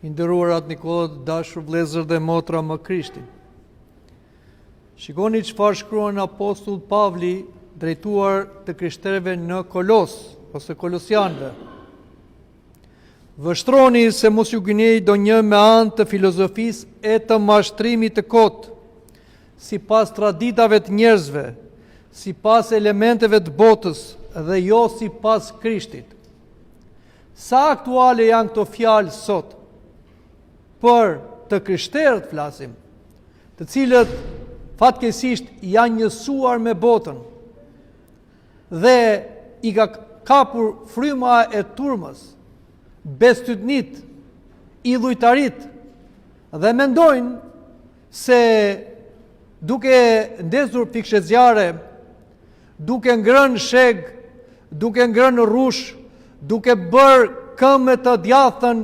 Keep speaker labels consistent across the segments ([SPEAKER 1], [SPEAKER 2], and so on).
[SPEAKER 1] I nderuarat Nikollët, dashur vëllezër dhe motra më Krishtin. Shikoni çfarë shkruan apostull Pavli drejtuar të krishterëve në Kolos ose Kolosianëve. Vështroni se mos ju gënjej donjë me anë të filozofisë e të mashtrimit të kotë, sipas traditave të njerëzve, sipas elementeve të botës dhe jo sipas Krishtit. Sa aktuale janë këto fjalë sot? Për të krishterët flasim, të cilët fatkeqësisht janë njësuar me botën dhe i ka kapur fryma e turmës, bestytnit, idhujtarit, dhe mendojnë se duke ndezur pikëshe zjarre, duke ngrënë sheg, duke ngrënë rrush, duke bërë këmbë të djathën,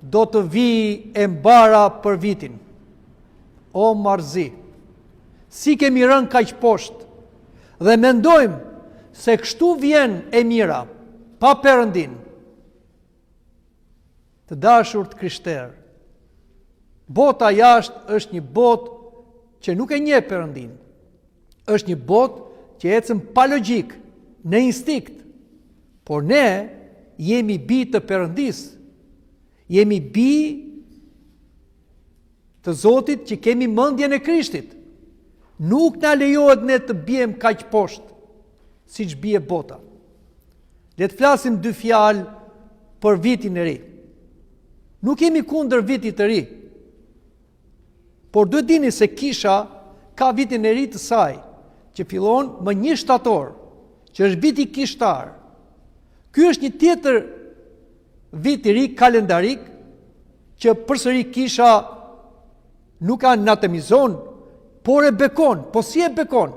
[SPEAKER 1] do të vi e mbara për vitin. O marzi, si kemi rënë kaq poshtë dhe mendojmë se kështu vjen e mira, pa Perëndin. Të dashur të krishterë, bota jashtë është një botë që nuk e njeh Perëndin. Është një botë që ecën pa logjik, në instinkt. Por ne jemi bi të Perëndisë. Jemi bi të Zotit që kemi mendjen e Krishtit. Nuk na lejohet ne të biem kaq poshtë siç bie bota. Le të flasim dy fjalë për vitin e ri. Nuk jemi kundër vitit të ri. Por duhet dini se Kisha ka vitin e ri të saj, që fillon më 1 shtator, që është viti kishtar. Ky është një tjetër vit i ri kalendarik që përsëri Kisha nuk anatemizon, por e bekon. Po si e bekon?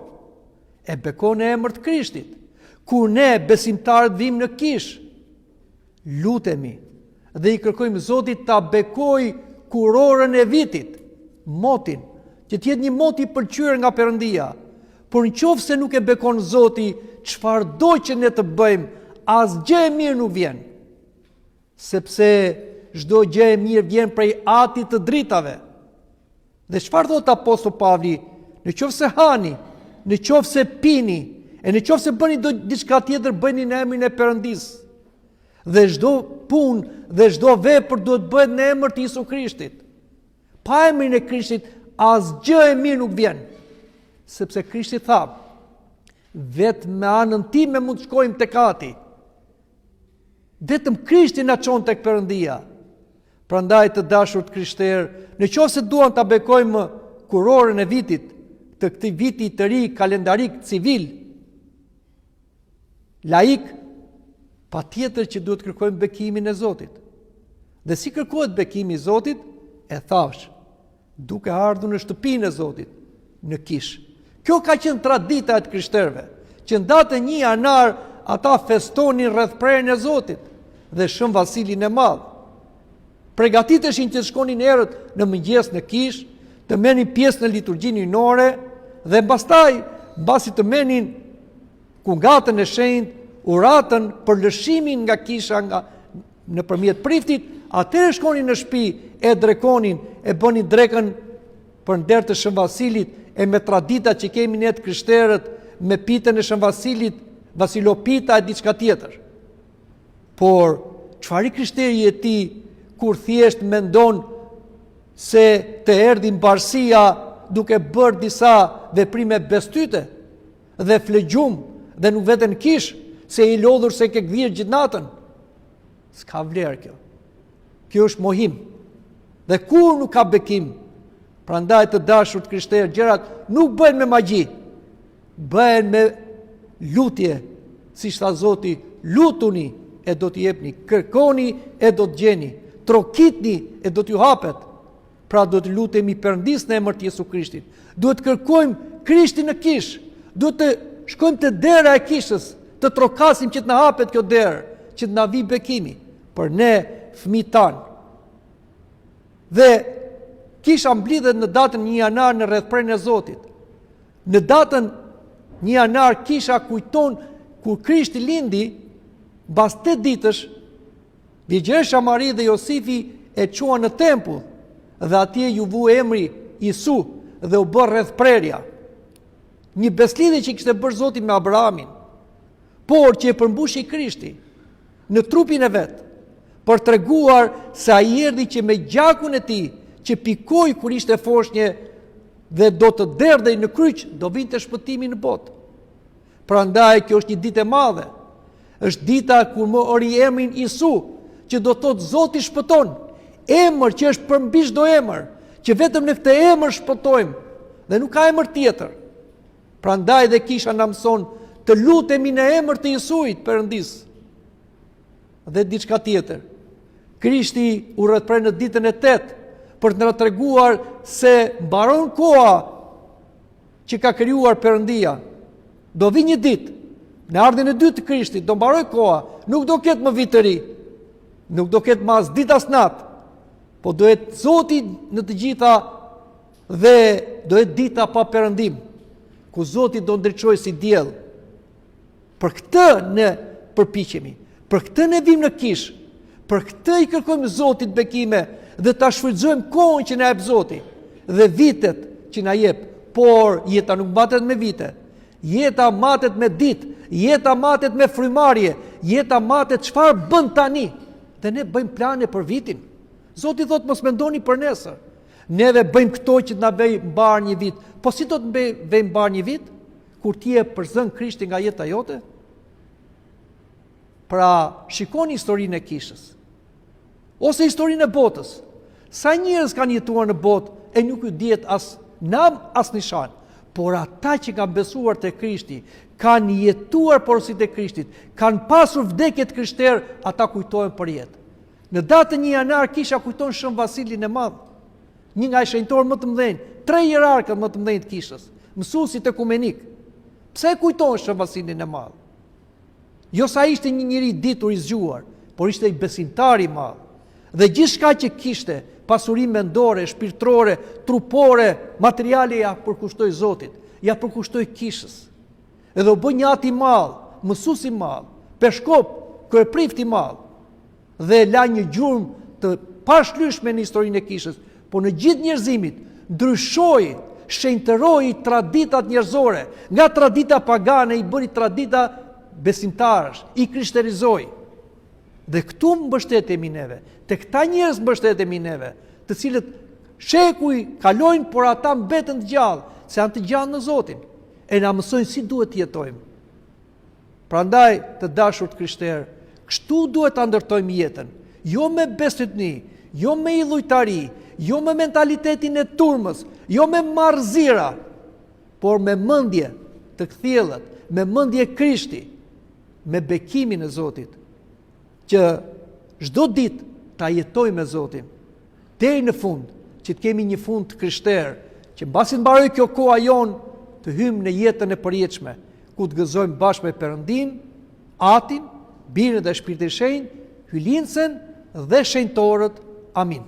[SPEAKER 1] E bekon e emër të Krishtit. Kur ne besimtarët vim në Kish, lutemi dhe i kërkojmë Zotit ta bekoj kurorën e vitit, motin, që t'jetë një mot i pëlqyer nga Perëndia. Por nëse nuk e bekon Zoti, çfarëdo që ne të bëjmë, asgjë e mirë nuk vjen. Sepse çdo gjë e mirë vjen prej Atit të dritave. Dhe çfarë thot apostull Pavli? Nëse hani, nëse pini, e nëse bëni diçka tjetër, bëni në emrin e Perëndisë. Dhe çdo punë dhe çdo vepër duhet bëhet në emër të Jezu Krishtit. Pa emrin e Krishtit asgjë e mirë nuk vjen. Sepse Krishti tha, vetëm me anën time mund të shkojmë tek Ati. Vetëm Krishti na çon tek Perëndia. Prandaj të dashur të krishterë, nëse duan ta bekojmë kurorën e vitit, të këtij viti të ri kalendarik civil, laik, patjetër që duhet kërkojmë bekimin e Zotit. Dhe si kërkohet bekimi i Zotit? E thash, duke ardhur në shtëpinë e Zotit, në Kish. Kjo ka qenë tradita e të krishterëve, që në datën 1 janar ata festonin rreth prerjen e Zotit dhe Shën Vasilin e Madh. Përgatiteshin që të shkonin erët në mëngjes në Kish, të merrnin pjesë në liturgjinë hyjnore dhe mbasi të merrnin kungatën e shenjtë, uratën për lëshimin nga Kisha nëpërmjet priftit, atëherë shkonin në shtëpi, e drekonin, e bënin drekën për nder të Shën Vasilit, e me tradita që kemi ne të krishterët, me pitën e Shën Vasilit, Vasilopita e diçka tjetër. Por çfarë krishteri je ti kur thjesht mendon se të erdhi mbarësia duke bërë disa veprime bestyte dhe flegjum dhe nuk veten Kish, se i lodhur se ke gdhir gjithë natën? S'ka vlerë kjo. Kjo është mohim. Dhe kur nuk ka bekim, prandaj të dashur të krishterë, gjërat nuk bëhen me magji, bëhen me lutje, siç tha Zoti, lutuni e do t'i jepni, kërkoni e do t'gjeni, trokitni e do t'ju hapet. Pra do të lutemi Perëndisë në emër të Jezu Krishtit. Duhet kërkojmë Krishtin në Kish. Duhet të shkojmë te dera e Kishës, të trokasim që të na hapet kjo derë, që të na vi bekimi për ne fëmijët tanë. Dhe Kisha mblidhet në datën 1 janar në rrethprerjen e Zotit. Në datën 1 janar Kisha kujton kur Krishti lindi, mbas 8 ditësh, Virgjëresha Mari dhe Josifi e qua në tempull, dhe atje ju vu emri Isu dhe u bërë rreth prerja. Një beslidhje që kishte bërë Zoti me Abrahamin, por që e përmbushi Krishti në trupin e vet, për treguar se ai erdhi që me gjakun e tij që pikoi kur ishte foshnjë dhe do të derdhej në kryq, do vinte shpëtimi në botë. Prandaj kjo është një ditë e madhe. Është dita kur mori emrin Isu, që do thotë Zoti shpëton, emër që është përmbi çdo emër, që vetëm në këtë emër shpëtojmë dhe nuk ka emër tjetër. Prandaj dhe kisha na mëson të lutemi në emër të Isuit Perëndis. Dhe diçka tjetër. Krishti u rrethpre në ditën e 8 për të na treguar se mbaron koha që ka krijuar Perëndia. Do vi një ditë, në ardhin e dytë të Krishtit, do mbaroj koha, nuk do ketë më vit të ri, nuk do ketë mas ditë as natë, po do jetë Zoti në të gjitha dhe do jetë dita pa perëndim, ku Zoti do ndriçojë si diell. Për këtë ne përpiqemi, për këtë ne vim në kish, për këtë i kërkojmë Zotit bekime dhe ta shfrytëzojmë kohën që na jep Zoti dhe vitet që na jep, por jeta nuk mbatet me vite. Jeta matet me ditë, jeta matet me frymarrje, jeta matet çfarë bën tani. Dhe ne bëjmë plane për vitin. Zoti thotë mos mendoni për nesër. Neve bëjmë këto që na vej mbar një vit. Po si do të vej mbar një vit kur ti e përzën Krishtin nga jeta jote? Pra, shikoni historinë e kishës. Ose historinë e botës. Sa njerëz kanë jetuar në botë e nuk ju dihet as nam as nishan. Por ata që kanë besuar te Krishti, kanë jetuar porositë e Krishtit, kanë pasur vdekjet krishterë, ata kujtohen për jetë. Në datën 1 janar kisha kujton Shën Vasilin e Madh, një nga shenjtorët më të mëdhenj, 3 hierarkët më të mëdhenj të kishës, mësuesit ekumenik. Pse kujton Shën Vasilin e Madh? Jo sa ishte një njeri ditur i zgjuar, por ishte i besimtar i madh. Dhe gjithçka që kishte, pasuri mendore, shpirtërore, trupore, materiale ja përkushtoi Zotit, ja përkushtoi kishës. Edhe u bë një at i madh, mësues i madh, peshkop, kryeprift i madh. Dhe la një gjurmë të pashlyeshme në historinë e kishës, por në gjithë njerëzimit ndryshoi, shenjtëroi traditat njerëzore, nga tradita pagane i bëri tradita besimtarësh, i krishterizoi. Dhe këtu mbështetemi neve, te këta njerëz mbështetemi neve, të cilët shekuj kalojnë, por ata mbeten të gjallë, se janë të gjallë në Zotin, e na mësojnë si duhet të jetojmë. Prandaj, të dashur të krishterë, kështu duhet ta ndërtojmë jetën, jo me besëtni, jo me illujtari, jo me mentalitetin e turmës, jo me marrëzira, por me mendje të kthjellët, me mendje Krishti, me bekimin e Zotit, që çdo ditë ta jetojmë me Zotin, deri në fund, që të kemi një fund të krishterë, që mbasi të mbarojë kjo koha jon, të hymë në jetën e përjetshme, ku të gëzojmë bashkë me Perëndin, Atin, Birin dhe Shpirtin e Shenjtë, Hylincën dhe shenjtorët. Amin.